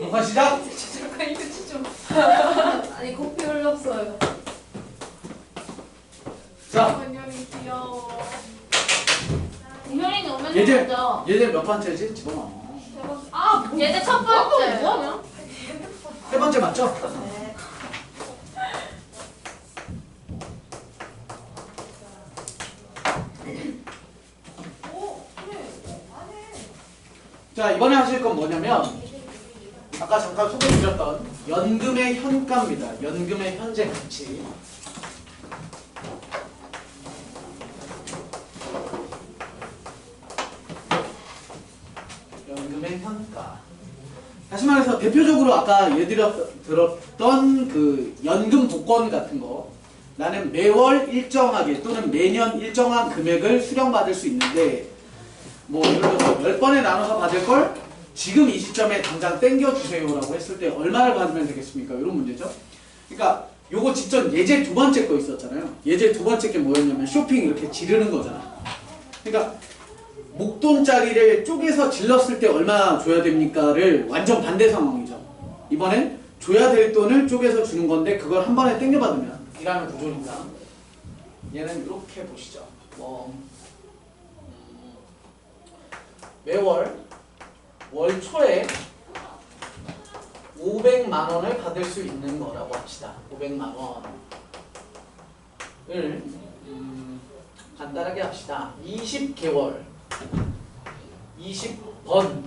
녹화 시작! 잠깐 이거 좀. 아니 커피 흘렀어요. 자, 원영이 귀여워. 공현이는 오면 얘들 몇 번째지? 집어넣어. 아, 얘네 첫 번째. 뭐하냐? 세 번째 맞죠? 네. 자, 이번에 하실 건 뭐냐면 아까 잠깐 소개해드렸던 연금의 현가입니다. 연금의 현재 가치. 연금의 현가. 다시 말해서 대표적으로 아까 들었던 그 연금 복권 같은 거, 나는 매월 일정하게 또는 매년 일정한 금액을 수령받을 수 있는데, 뭐 예를 들어서 10번에 나눠서 받을 걸 지금 이 시점에 당장 땡겨주세요라고 했을 때 얼마를 받으면 되겠습니까? 이런 문제죠. 그러니까 요거 직전 예제 두 번째 거 있었잖아요. 예제 두 번째 게 뭐였냐면 쇼핑 이렇게 지르는 거잖아. 그러니까 목돈짜리를 쪼개서 질렀을 때 얼마 줘야 됩니까를 완전 반대 상황이죠. 이번엔 줘야 될 돈을 쪼개서 주는 건데 그걸 한 번에 땡겨받으면 이라는 구조니까 얘는 이렇게 보시죠. 매월 월 초에 500만 원을 받을 수 있는 거라고 합시다. 500만 원을 간단하게 합시다. 20개월 20번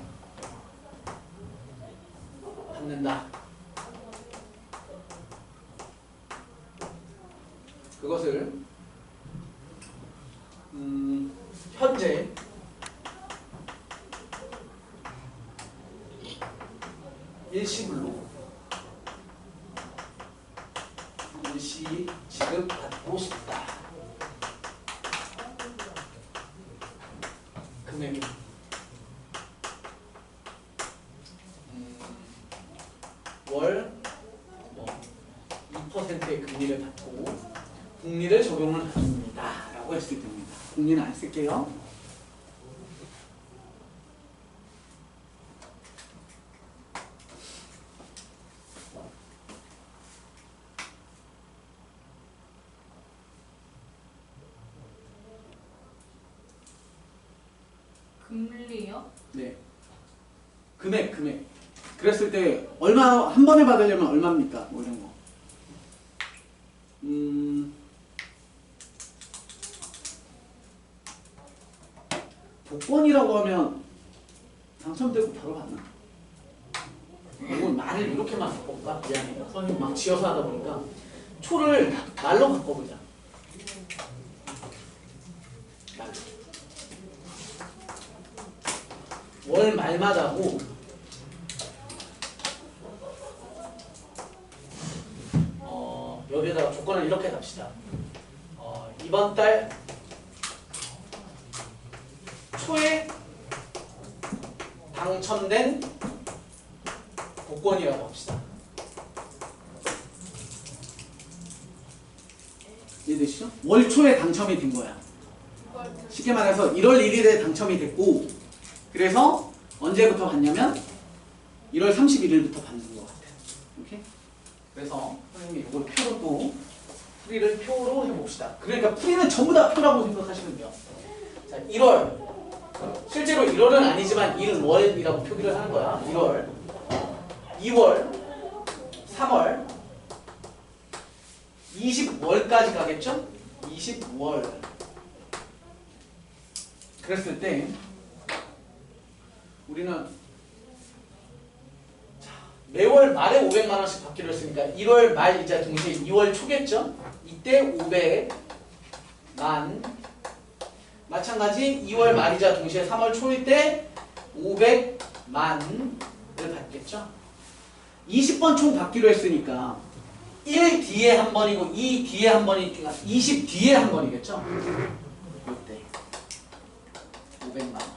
받는다. 그것을 현재 일시불로 일시 지급받고 싶다. 금액은 월 2%의 금리를 받고 복리를 적용을 합니다. 라고 했을 때입니다. 복리는 안 쓸게요. 금리요? 네. 금액. 그랬을 때 얼마 한 번에 받으려면 얼마입니까? 뭐 이런 거. 복권이라고 하면 당첨되고 바로 받나? 이건 말을 이렇게만 바꿔볼까? 미안해요. 선생님 막 지어서 하다 보니까 초를 말로 바꿔보자. 말로. 월 말마다고 여기에다가 조건을 이렇게 갑시다. 이번 달 초에 당첨된 복권이라고 합시다. 이해되시죠? 월 초에 당첨이 된 거야. 쉽게 말해서 1월 1일에 당첨이 됐고, 그래서 언제부터 받냐면 1월 31일부터 받는 것 같아. 오케이? 그래서 선생님이 이걸 표로 또 풀이를 표로 해봅시다. 그러니까 풀이는 전부 다 표라고 생각하시면 돼요. 자, 1월. 실제로 1월은 아니지만 1월이라고 표기를 하는 거야. 1월, 2월, 3월, 20월까지 가겠죠? 20월. 그랬을 때 우리는 매월 말에 500만 원씩 받기로 했으니까 1월 말이자 동시에 2월 초겠죠? 이때 500만. 마찬가지 2월 말이자 동시에 3월 초일 때 500만을 받겠죠? 20번 총 받기로 했으니까 1 뒤에 한 번이고 2 뒤에 한 번이니까 20 뒤에 한 번이겠죠? 이때 500만 원.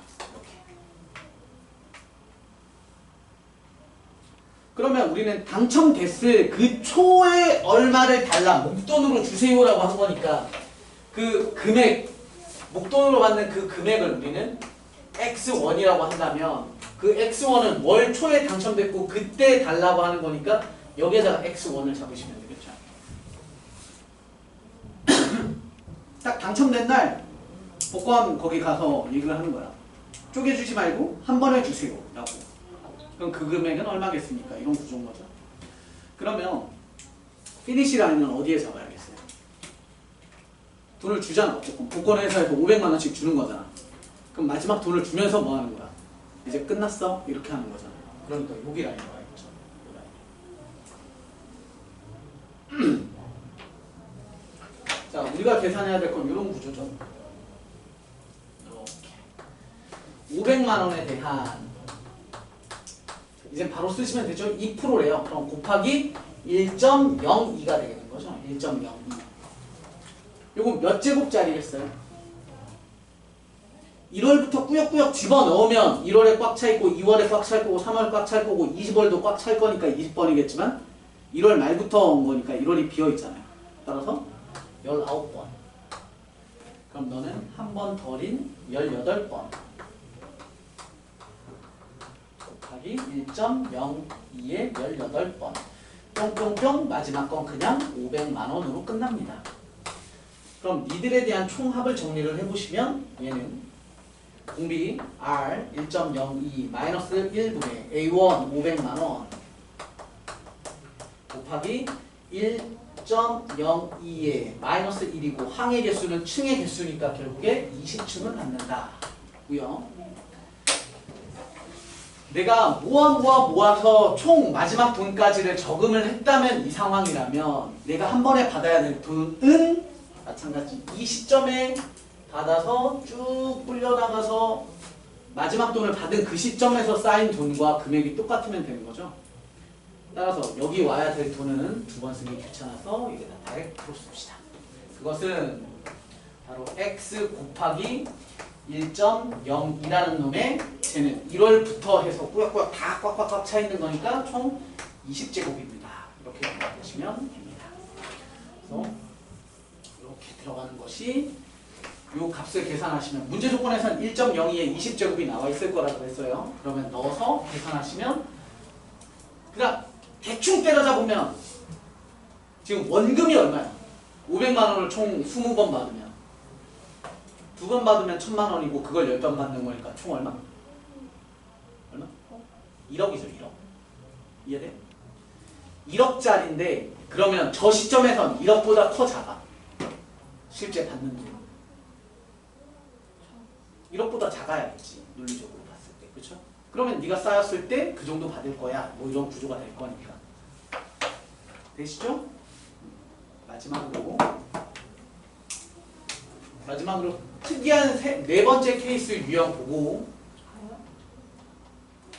그러면 우리는 당첨됐을 그 초에 얼마를 달라 목돈으로 주세요라고 한 거니까 그 금액, 목돈으로 받는 그 금액을 우리는 X1이라고 한다면 그 그 x1은 월 초에 당첨됐고 그때 달라고 하는 거니까 여기에다가 x1을 잡으시면 되겠죠. 딱 당첨된 날 복권 거기 가서 얘기를 하는 거야. 쪼개주지 말고 한 번에 주세요 라고. 그럼 그 금액은 얼마겠습니까? 이런 구조인 거죠. 그러면 피니시 라인은 어디에 잡아야겠어요? 돈을 주잖아. 어쨌든 복권 회사에서 500만 원씩 주는 거잖아. 그럼 마지막 돈을 주면서 뭐 하는 거야? 이제 끝났어? 이렇게 하는 거잖아. 그러니까 여기 라인이 와 있죠. 이 라인. 자, 우리가 계산해야 될 건 이런 구조죠. 이렇게 500만 원에 대한 이제 바로 쓰시면 되죠. 2%래요. 그럼 곱하기 1.02가 되는 거죠. 1.02. 요거 몇 제곱짜리겠어요? 1월부터 꾸역꾸역 집어넣으면 1월에 꽉 차 있고 2월에 꽉 찰 거고 3월에 꽉 찰 거고 20월도 꽉 찰 거니까 20번이겠지만 1월 말부터 온 거니까 1월이 비어 있잖아요. 따라서 19번. 그럼 너는 한 번 덜인 18번. 곱하기 1.02에 18번. 뿅뿅뿅 마지막 건 그냥 500만 원으로 끝납니다. 그럼 니들에 대한 총합을 정리를 해보시면 얘는 공비 R 1.02 마이너스 1분의 A1 500만 원 곱하기 1.02에 마이너스 1이고 항의 개수는 층의 개수니까 결국에 20층을 받는다. 고요. 내가 모아서 총 마지막 돈까지를 저금을 했다면 이 상황이라면 내가 한 번에 받아야 될 돈은 마찬가지 이 시점에 받아서 쭉 불려나가서 마지막 돈을 받은 그 시점에서 쌓인 돈과 금액이 똑같으면 되는 거죠. 따라서 여기 와야 될 돈은 두 번 쓰기 귀찮아서 여기다 다이렉트로 씁시다. 그것은 바로 x 곱하기 1.02라는 놈의 쟤는 1월부터 해서 꾸역꾸역 다 꽉꽉꽉 차 있는 거니까 총 20제곱입니다. 이렇게 생각하시면 됩니다. 그래서 이렇게 들어가는 것이 이 값을 계산하시면 문제 조건에서는 1.02에 20제곱이 나와 있을 거라고 했어요. 그러면 넣어서 계산하시면 그냥 대충 때려자 보면 지금 원금이 얼마야? 500만 원을 총 20번 받으면 2번 받으면 1000만 원이고 그걸 10번 받는 거니까 총 얼마? 얼마? 1억이죠. 1억. 이해돼? 1억짜리인데 그러면 저 시점에선 1억보다 커 작아? 실제 받는 돈 1억보다 작아야겠지. 논리적으로 봤을 때. 그렇죠? 그러면 네가 쌓였을 때 그 정도 받을 거야. 뭐 이런 구조가 될 거니까. 되시죠? 마지막으로 특이한 네 번째 케이스 유형 보고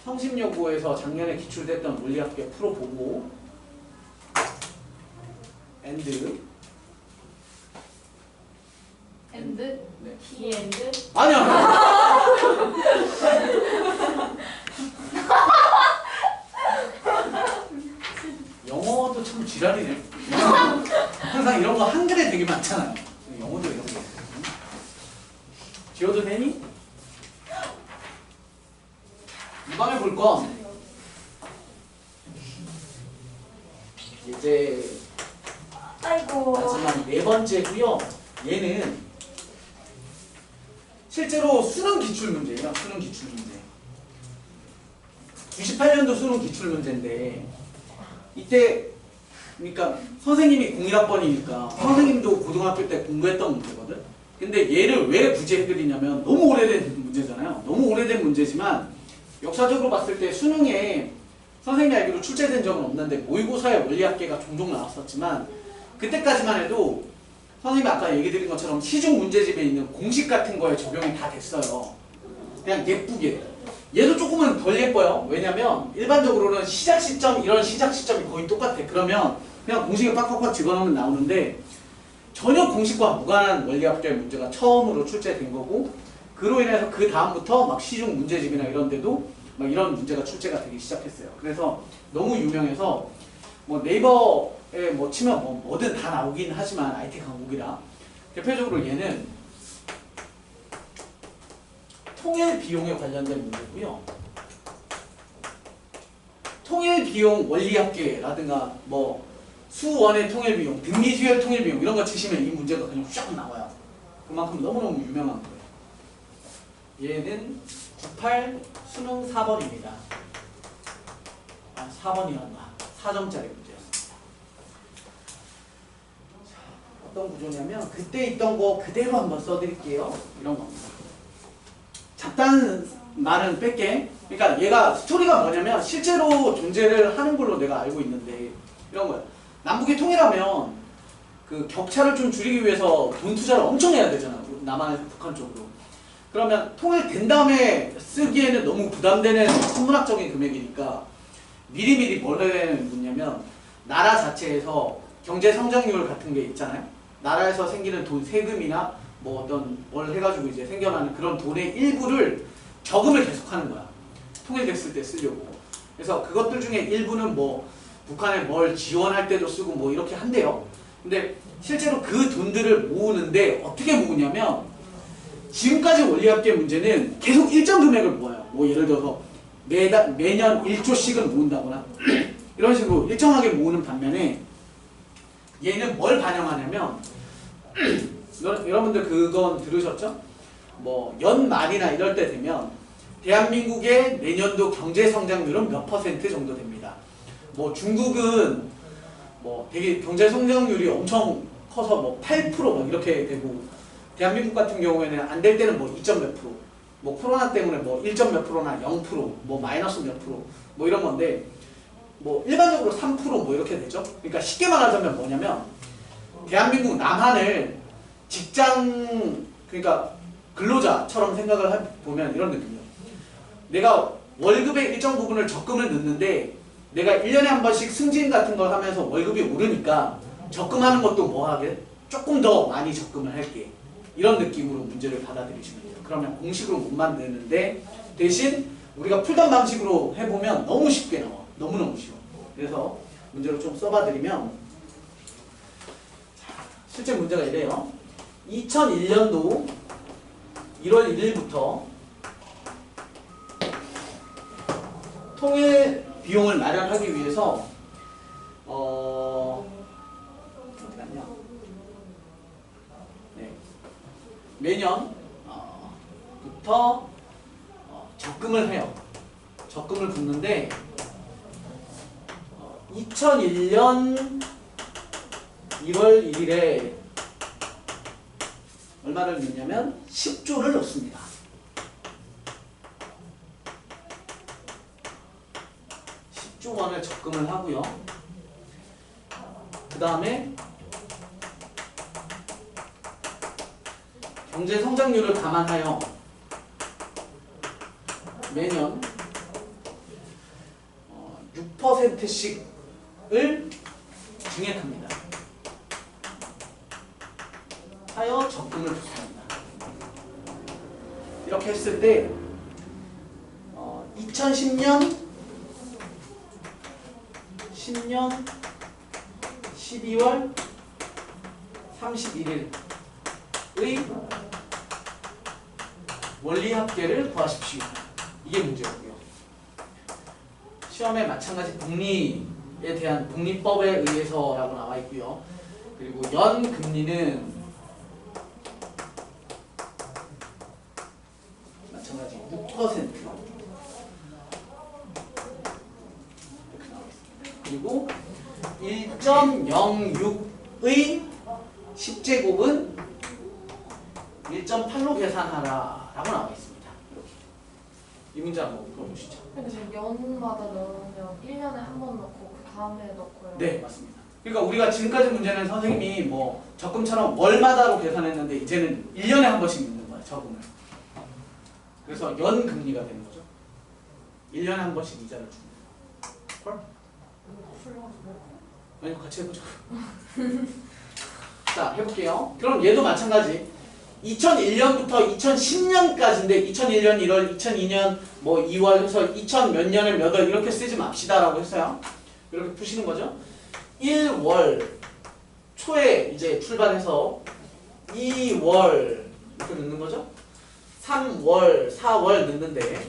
성심여고에서 작년에 기출됐던 물리학교 풀어보고 엔드 엔드? 네. 이 엔드? 아니야. 영어도 참 지랄이네. 항상 이런 거 한글에 되게 많잖아요. 영어도 이런 게 있어요. 지워도 되니? 이번에 볼 건 이제 아이고. 마지막 네 번째고요. 얘는 실제로 수능 기출 문제예요. 수능 기출 문제. 98년도 수능 기출 문제인데 이때 그러니까 선생님이 01학번이니까 선생님도 고등학교 때 공부했던 문제거든. 근데 얘를 왜 굳이 해드리냐면 너무 오래된 문제잖아요. 너무 오래된 문제지만 역사적으로 봤을 때 수능에 선생님이 알기로 출제된 적은 없는데 모의고사에 원리학계가 종종 나왔었지만 그때까지만 해도 선생님이 아까 얘기 드린 것처럼 시중 문제집에 있는 공식 같은 거에 적용이 다 됐어요. 그냥 예쁘게. 얘도 조금은 덜 예뻐요. 왜냐면 일반적으로는 시작 시점 이런 시작 시점이 거의 똑같아. 그러면 그냥 공식에 빡빡빡 집어넣으면 나오는데 전혀 공식과 무관한 원리학계 문제가 처음으로 출제된 거고 그로 인해서 그 다음부터 막 시중 문제집이나 이런 데도 막 이런 문제가 출제가 되기 시작했어요. 그래서 너무 유명해서 뭐 네이버에 뭐 치면 뭐든 다 나오긴 하지만 IT 강국이라 대표적으로 얘는 통일 비용에 관련된 문제고요. 통일 비용 원리합계라든가 뭐 수원의 통일 비용, 등기주열 통일 비용 이런 거 치시면 이 문제가 그냥 쫙 나와요. 그만큼 너무너무 유명한 거예요. 얘는 98 수능 4번입니다. 아, 4번이란다. 4점짜리 문제였습니다. 자, 어떤 구조냐면 그때 있던 거 그대로 한번 써드릴게요. 이런 겁니다. 잡다한 말은 뺄게. 그러니까 얘가 스토리가 뭐냐면 실제로 존재를 하는 걸로 내가 알고 있는데 이런 거야. 남북이 통일하면 그 격차를 좀 줄이기 위해서 돈 투자를 엄청 해야 되잖아. 남한에서 북한 쪽으로. 그러면 통일된 다음에 쓰기에는 너무 부담되는 천문학적인 금액이니까 미리미리 뭘 해야 되느냐면 나라 자체에서 경제 성장률 같은 게 있잖아요. 나라에서 생기는 돈 세금이나 뭐 어떤 뭘 해가지고 이제 생겨나는 그런 돈의 일부를 저금을 계속하는 거야. 통일됐을 때 쓰려고. 그래서 그것들 중에 일부는 뭐 북한에 뭘 지원할 때도 쓰고 뭐 이렇게 한대요. 근데 실제로 그 돈들을 모으는데 어떻게 모으냐면 지금까지 원리합계 문제는 계속 일정 금액을 모아요. 뭐 예를 들어서 매년 1조씩을 모은다거나 이런 식으로 일정하게 모으는 반면에 얘는 뭘 반영하냐면 여러분들 그건 들으셨죠? 뭐 연말이나 이럴 때 되면 대한민국의 내년도 경제 성장률은 몇 퍼센트 정도 됩니다. 뭐 중국은 뭐 되게 경제 성장률이 엄청 커서 뭐 8% 막 이렇게 되고 대한민국 같은 경우에는 안 될 때는 뭐 2점 몇 프로, 뭐 코로나 때문에 뭐 1점 몇 프로나 0%, 뭐 마이너스 몇 프로, 뭐 이런 건데 뭐 일반적으로 3% 뭐 이렇게 되죠. 그러니까 쉽게 말하자면 뭐냐면 대한민국 남한을 직장 그러니까 근로자처럼 생각을 보면 이런 느낌이에요. 내가 월급의 일정 부분을 적금을 넣는데 내가 1년에 한 번씩 승진 같은 걸 하면서 월급이 오르니까 적금하는 것도 뭐 하게? 조금 더 많이 적금을 할게. 이런 느낌으로 문제를 받아들이시면 돼요. 그러면 공식으로 못 만드는데 대신 우리가 풀던 방식으로 해보면 너무 쉽게 나와. 너무너무 쉬워. 그래서 문제로 좀 써봐드리면 실제 문제가 이래요. 2001년도 1월 1일부터 통일 비용을 마련하기 위해서 어디 갔냐? 네. 매년 부터 적금을 해요. 적금을 붓는데 2001년 1월 1일에 얼마를 넣냐면 10조를 넣습니다. 10조 원을 적금을 하고요. 그 다음에 경제 성장률을 감안하여 매년 6%씩을 증액합니다. 하여 적금을 붓습니다. 이렇게 했을 때 2010년 12월 31일의 원리합계를 구하십시오. 이게 문제고요. 시험에 마찬가지 복리에 대한 복리법에 의해서라고 나와 있고요. 그리고 연금리는 마찬가지 6% 이렇게 나와 있습니다. 그리고 1.06의 10제곱은 1.8로 계산하라 라고 나와 있습니다. 이렇게. 이 문제 한번 풀어보시죠. 근데 지금 연마다 넣으면 1년에 한 번 넣고 그 다음에 넣고요. 네, 맞습니다. 그러니까 우리가 지금까지 문제는 선생님이 뭐 적금처럼 월마다로 계산했는데 이제는 1년에 한 번씩 넣는 거야, 적금을. 그래서 연금리가 되는 거죠. 1년에 한 번씩 이자를 줍니다. 헐? 아니, 같이 해보자. 자, 해볼게요. 그럼 얘도 마찬가지. 2001년부터 2010년까지인데 2001년 1월, 2002년 뭐 2월 해서 2000 몇 년에 몇 월 이렇게 쓰지 맙시다라고 했어요. 이렇게 푸시는 거죠. 1월 초에 이제 출발해서 2월 이렇게 넣는 거죠. 3월, 4월 넣는데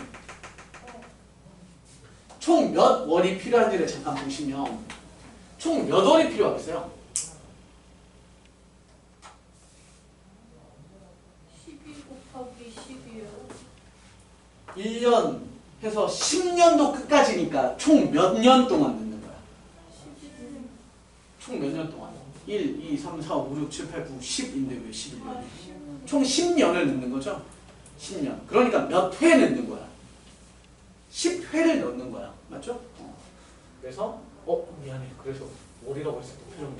총 몇 월이 필요한지를 잠깐 보시면 총 몇 월이 필요하겠어요? 12 곱하기 12요. 1년 해서 10년도 끝까지니까 총 몇 년 동안 넣는 거야? 11. 총 몇 년 동안? 1, 2, 3, 4, 5, 6, 7, 8, 9, 10인데 왜 11년? 아, 10. 총 10년을 넣는 거죠? 10년. 그러니까 몇 회 넣는 거야? 10회를 넣는 거야. 맞죠? 그래서 미안해. 그래서 월이라고 했을 때 표정이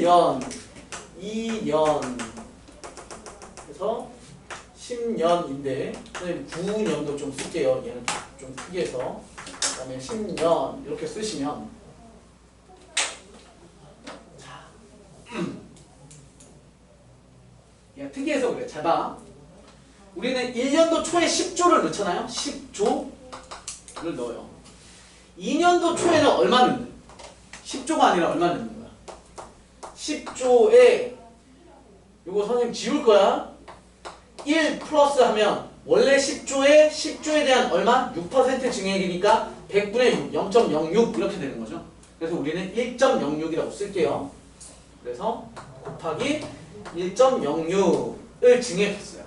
1년, 2년 해서 10년인데 선생님 9년도 좀 쓸게요. 얘는 좀 크게 해서 그 다음에 10년 이렇게 쓰시면 자 얘가 특이해서 그래. 잘 봐. 우리는 1년도 초에 10조를 넣잖아요. 10조를 넣어요. 2년도 초에는 얼마 넣는? 10조가 아니라 얼마 넣는 거야? 10조에 이거 선생님 지울 거야. 1 플러스 하면 원래 10조에 대한 얼마? 6% 증액이니까 100분의 6, 0.06 이렇게 되는 거죠. 그래서 우리는 1.06이라고 쓸게요. 그래서 곱하기 1.06을 증액했어요.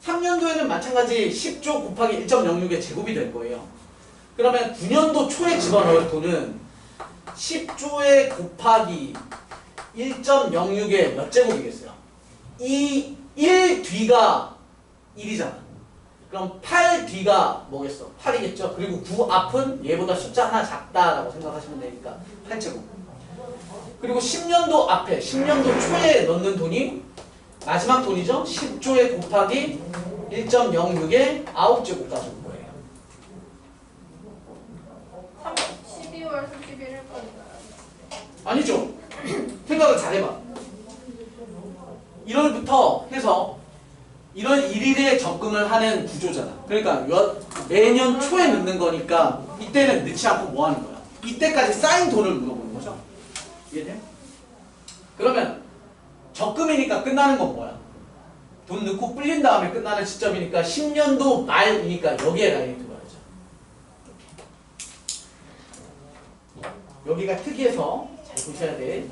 3년도에는 마찬가지 10조 곱하기 1.06의 제곱이 될 거예요. 그러면 9년도 초에 집어넣을 돈은 10조에 곱하기 1.06의 몇 제곱이겠어요? 이 1 뒤가 1이잖아. 그럼 8 뒤가 뭐겠어? 8이겠죠? 그리고 9 앞은 얘보다 숫자 하나 작다라고 생각하시면 되니까 8제곱. 그리고 10년도 앞에 10년도 초에 넣는 돈이 마지막 돈이죠? 10조에 곱하기 1.06의 9제곱까지 올 거예요. 12월 31일까지. 아니죠? 생각을 잘해봐. 1월부터 해서 1월 1일에 적금을 하는 구조잖아. 그러니까 매년 초에 넣는 거니까 이때는 넣지 않고 뭐 하는 거야? 이때까지 쌓인 돈을 물어보는 거죠. 이해돼요? 그러면 적금이니까 끝나는 건 뭐야? 돈 넣고 불린 다음에 끝나는 시점이니까 10년도 말이니까 여기에 라인이 들어가야죠. 여기가 특이해서 잘 보셔야 돼.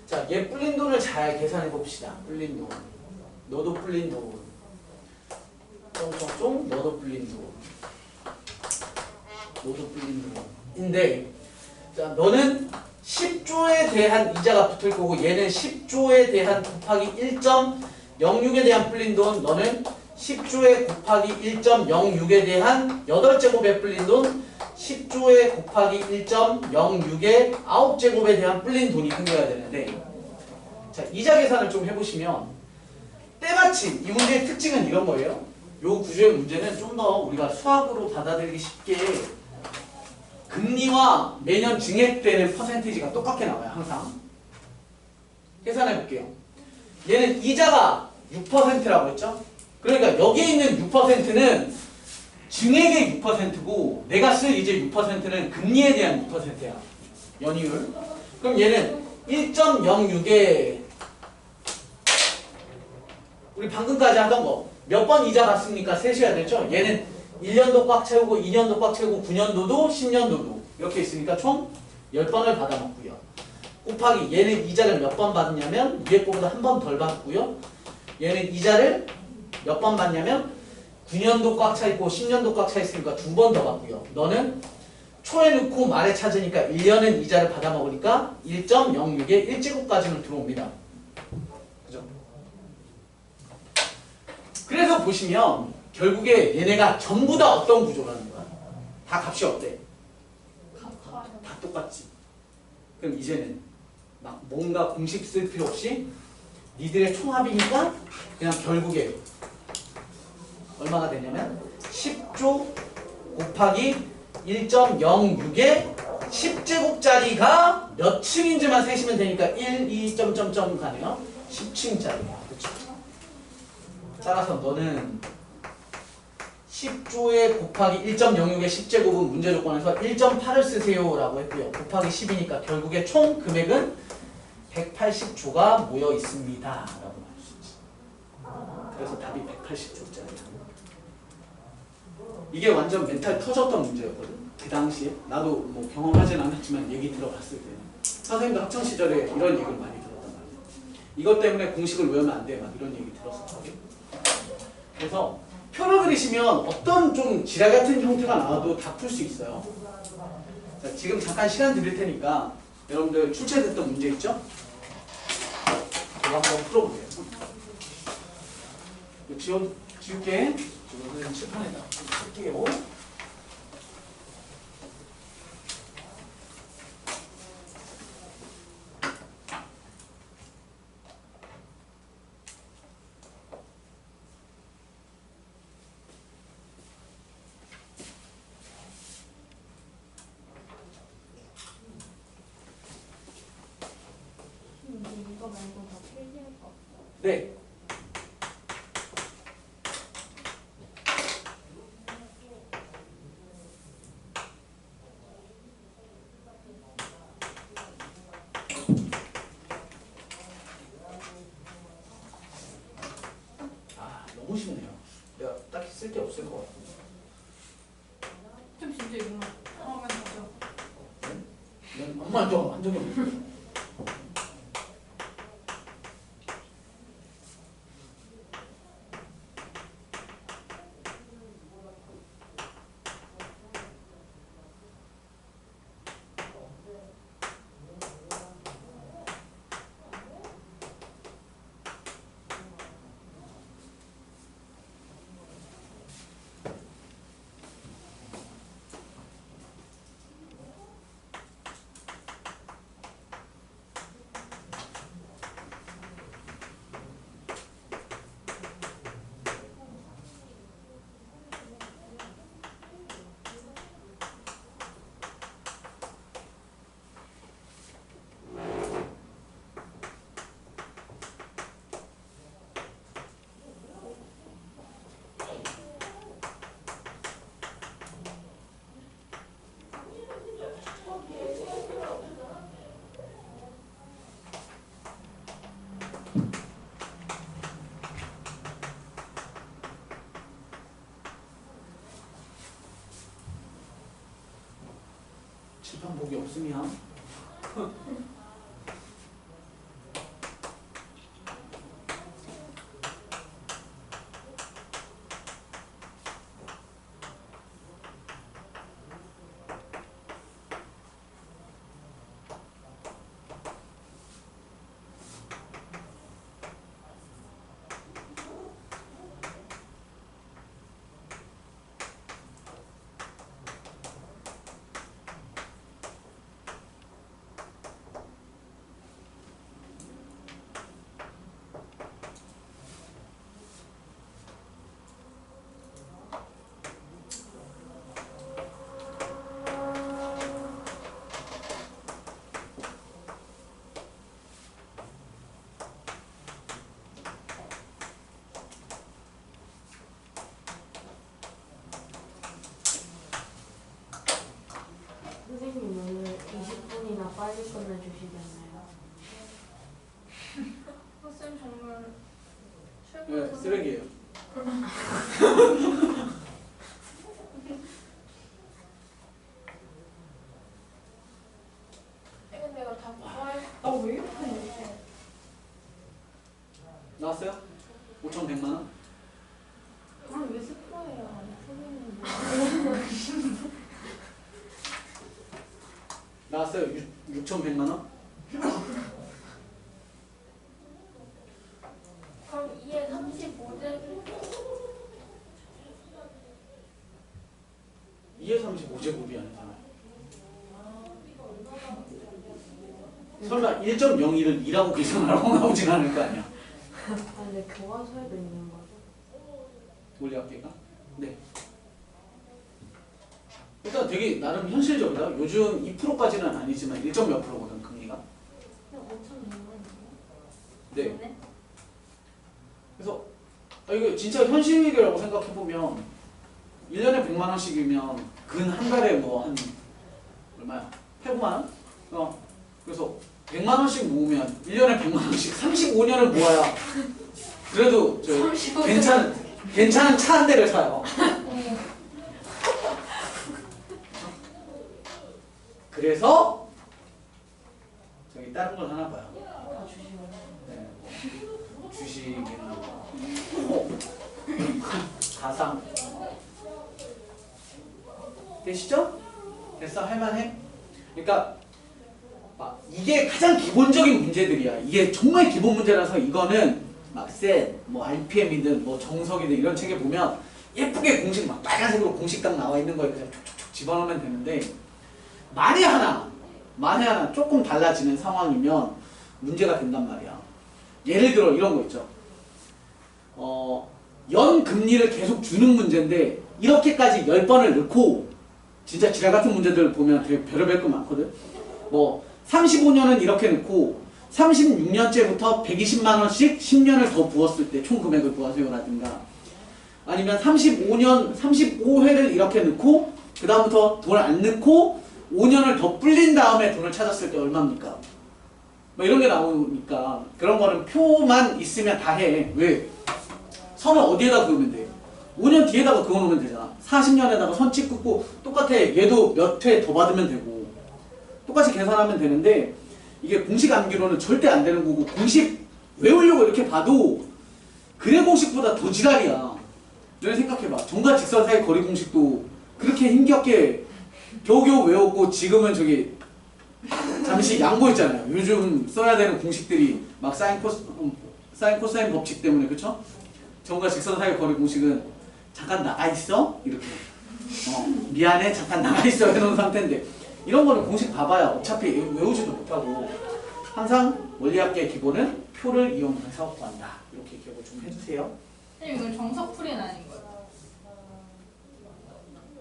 자, 얘 불린 돈을 잘 계산해 봅시다. 불린 돈. 너도 불린 돈. 쫑쫑쫑 너도 불린 돈. 너도 불린 돈인데 자, 너는 10조에 대한 이자가 붙을 거고 얘는 10조에 대한 곱하기 1.06에 대한 불린 돈, 너는 10조에 곱하기 1.06에 대한 8제곱에 불린 돈, 10조에 곱하기 1.06의 9제곱에 대한 불린 돈이 생겨야 되는데 자, 이자 계산을 좀 해보시면 때마침 이 문제의 특징은 이런 거예요. 요 구조의 문제는 좀 더 우리가 수학으로 받아들이기 쉽게 금리와 매년 증액되는 퍼센티지가 똑같게 나와요. 항상. 계산해 볼게요. 얘는 이자가 6%라고 했죠? 그러니까 여기에 있는 6%는 증액의 6%고 내가 쓸 이제 6%는 금리에 대한 6%야. 연이율. 그럼 얘는 1.06에 우리 방금까지 하던 거 몇 번 이자 받습니까? 세셔야 되죠? 얘는 1년도 꽉 채우고 2년도 꽉 채우고 9년도도 10년도도 이렇게 있으니까 총 10번을 받아먹고요. 곱하기 얘는 이자를 몇 번 받느냐면 위에 거보다 한 번 덜 받고요. 얘는 이자를 몇 번 받냐면 9년도 꽉 차 있고 10년도 꽉 차 있으니까 2번 더 받고요. 너는 초에 넣고 말에 찾으니까 1년은 이자를 받아먹으니까 1.06의 1제곱까지는 들어옵니다. 그죠? 그래서 보시면 결국에 얘네가 전부 다 어떤 구조라는 거야? 다 값이 어때? 다 똑같지. 그럼 이제는 막 뭔가 공식 쓸 필요 없이 니들의 총합이니까 그냥 결국에 얼마가 되냐면 10조 곱하기 1.06의 10제곱짜리가 몇 층인지만 세시면 되니까 1, 2, 점점점 가네요. 10층짜리야. 그렇죠? 따라서 너는 10조에 곱하기 1.06의 10제곱은 문제 조건에서 1.8을 쓰세요 라고 했고요. 곱하기 10이니까 결국에 총 금액은 180조가 모여 있습니다 라고 할 수 있지. 그래서 답이 180조짜리야. 이게 완전 멘탈 터졌던 문제였거든. 그 당시에 나도 뭐 경험하진 않았지만 얘기 들어봤을 때는 선생님도 학창 시절에 이런 얘기를 많이 들었단 말이야. 이것 때문에 공식을 외우면 안 돼, 막 이런 얘기 들었었거든. 그래서 표를 그리시면 어떤 좀 지랄 같은 형태가 나와도 다 풀 수 있어요. 자, 지금 잠깐 시간 드릴 테니까 여러분들 출제됐던 문제 있죠? 이거 한번 풀어보세요. 지울게. 이거는 칠판에다 쓸게요. 이거 말고 다 필기할 거 없어. 네. 아, 너무 쉽네요. 내가 딱히 쓸 게 없을 것 같은데. 좀 진짜 이거만 하면 되죠. 난 엄마 좀 한적이 없어. 칠판 보기 없으면 선생님 오늘 20분이나 빨리 끝내주시겠네요. 쌤 정말 네, 최고의 쓰레기예요. 이건 내가 다 구할. 아왜 이렇게? 나왔어요? 5,100만 원? 그럼 왜 스포예요? 선생님. 나왔어요? 6,100만 원? 그럼 2에 35제곱. 2에 35제곱이 아니잖아요. 설마 1.01을 2라고 계산하라고 나오진 않을 거 아니야. 아 근데 교과서에도 있는 거죠? 물리학계가? 네. 일단 되게 나름 현실적이다. 요즘 2%까지는 아니지만 1. 몇 프로거든, 금리가. 그냥 5,100원. 네. 그래서 이거 진짜 현실이라고 생각해보면 1년에 100만 원씩이면 근 한 달에 뭐 한 얼마야? 8, 9만 원? 그래서 100만 원씩 모으면 1년에 100만 원씩 35년을 모아야 그래도 저 괜찮은 차 한 대를 사요. 그래서 저기 다른 걸 하나 봐요. 다 주시면. 네, 뭐 주식이나 가상 되시죠? 됐어? 할만해? 그러니까 이게 가장 기본적인 문제들이야. 이게 정말 기본 문제라서 이거는 막 셋, 뭐 RPM이든 뭐 정석이든 이런 책에 보면 예쁘게 공식 막 빨간색으로 공식 딱 나와 있는 거에 그냥 촉촉촉 집어넣으면 되는데 만에 하나 조금 달라지는 상황이면 문제가 된단 말이야. 예를 들어 이런 거 있죠. 연 금리를 계속 주는 문제인데 이렇게까지 10번을 넣고 진짜 지랄 같은 문제들 보면 되게 별의별 거 많거든. 뭐 35년은 이렇게 넣고 36년째부터 120만 원씩 10년을 더 부었을 때 총 금액을 구하세요라든가 아니면 35회를 이렇게 넣고 그 다음부터 돈을 안 넣고 5년을 더 불린 다음에 돈을 찾았을 때 얼마입니까? 뭐 이런 게 나오니까 그런 거는 표만 있으면 다 해. 왜? 선을 어디에다 그으면 돼? 5년 뒤에다가 그어놓으면 되잖아. 40년에다가 선 찍고 똑같아. 얘도 몇 회 더 받으면 되고 똑같이 계산하면 되는데 이게 공식 암기로는 절대 안 되는 거고 공식 외우려고 이렇게 봐도 그래 공식보다 더 지랄이야. 너네 생각해봐. 정과 직선 사이 거리 공식도 그렇게 힘겹게 겨우겨우 외웠고 지금은 저기 잠시 양보했잖아요. 요즘 써야 되는 공식들이 막 사인 코사인 법칙 때문에 그쵸? 정과 직선 사이 거리 공식은 잠깐 나가 있어? 이렇게 미안해 잠깐 나가 있어 해놓은 상태인데 이런 거는 공식 봐봐야 어차피 외우지도 못하고 항상 원리학계의 기본은 표를 이용해서 구한다. 이렇게 기억을 좀 해주세요. 선생님 이건 정석풀이는 아닌 거예요.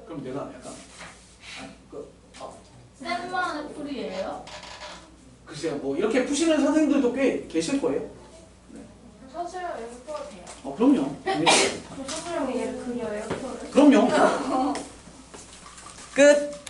그럼 내가 약간 쌤만의 풀이예요? 글쎄요 뭐 이렇게 푸시는 선생님들도 꽤 계실 거예요. 사실은 여기 풀어도 돼요. 그럼요. 저 스스로 얘를 그려요. 그럼요. 끝.